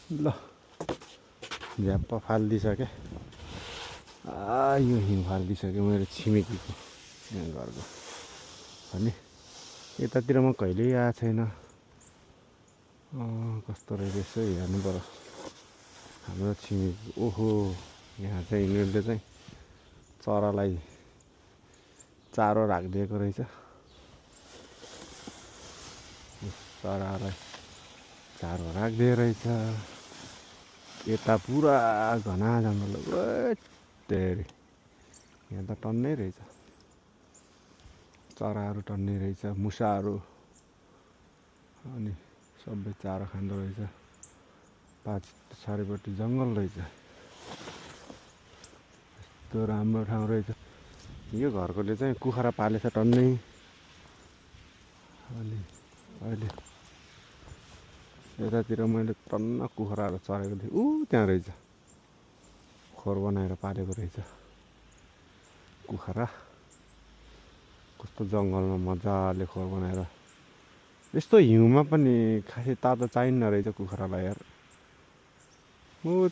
ल झ्याप्प फालिदिइसकेँ। यो हिउँ फालिदिइसकेँ मेरो छिमेकीको यहाँ घरको अनि यतातिर म कहिल्यै आएको छैन। कस्तो रहेछ यसो हेर्नु पर्यो हाम्रो छिमेकी। ओहो यहाँ चाहिँ यिनीहरूले चाहिँ चरालाई चारो राखिदिएको रहेछ। चरालाई चारो राखिदिएको रहेछ। यता पुरा घना जङ्गल तेरि यहाँ त टन्नै रहेछ। चराहरू टन्नै रहेछ, मुसाहरू अनि सबै चारो खाँदो रहेछ। चारैपट्टि जङ्गल रहेछ। यस्तो राम्रो ठाउँ रहेछ। यो घरकोले चाहिँ कुखुरा पालेछ टन्नै। अनि अहिले यतातिर मैले टन्न कुखुराहरू चरेको थिएँ। त्यहाँ रहेछ खोर बनाएर पालेको रहेछ कुखुरा। कस्तो जङ्गलमा मजाले खोर बनाएर। यस्तो हिउँमा पनि खासै तातो चाहिन्न रहेछ कुखुरालाई यार।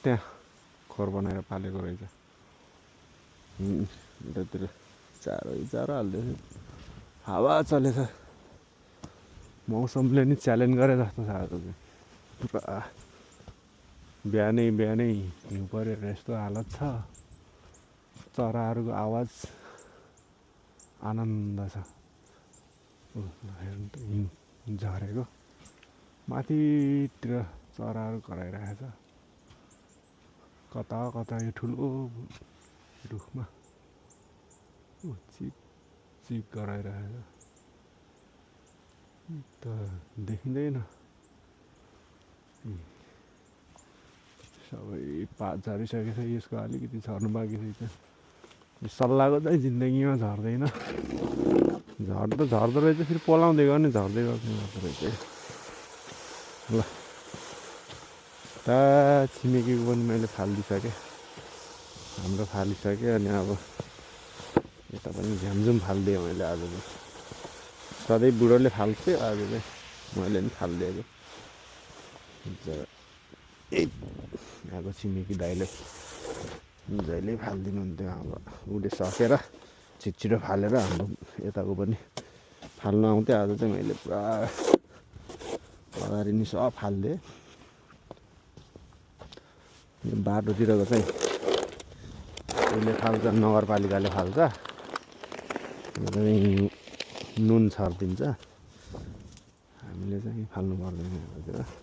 त्यहाँ खोर बनाएर पालेको रहेछ। यतातिर चारो हाल्दैछ। हावा चलेछ। मौसमले नि च्यालेन्ज गरे जस्तो छ आज चाहिँ। पुरा बिहानै हिउँ परेर यस्तो हालत छ। चराहरूको आवाज आनन्द छ। हेर्नु त हिउँ झरेको माथितिर चराहरू कराइरहेछ। कता कता यो ठुलो रुखमा चिप चिप कराइरहेछ। त देखिँदैन। सबै पात झरिसकेको छ। यसको अलिकति झर्नु बाँकी रहेछ। सल्लाहको चाहिँ जिन्दगीमा झर्दैन। झर्दो रहेछ फेरि पलाउँदै गर्ने झर्दै गर्दो रहेछ। ल छिमेकीको पनि मैले फालिदिइसकेँ। हाम्रो फालिसकेँ। अनि अब यता पनि झ्यामझुम फालिदिएँ मैले आज चाहिँ। सधैँ बुढोले फाल्थ्यो, आज चाहिँ मैले पनि फालिदिएको। यहाँको छिमेकी दाइले जहिले फालिदिनुहुन्थ्यो। अब उसले सकेर छिटो फालेर हाम्रो यताको पनि फाल्नु आउँथ्यो। आज चाहिँ मैले पुरा अगाडि नि सब फालिदिएँ। यो बाटोतिरको चाहिँ उसले फाल्छ, नगरपालिकाले फाल्छ। नुन छरिदिन्छ। हामीले चाहिँ फाल्नु पर्दैन यतातिर।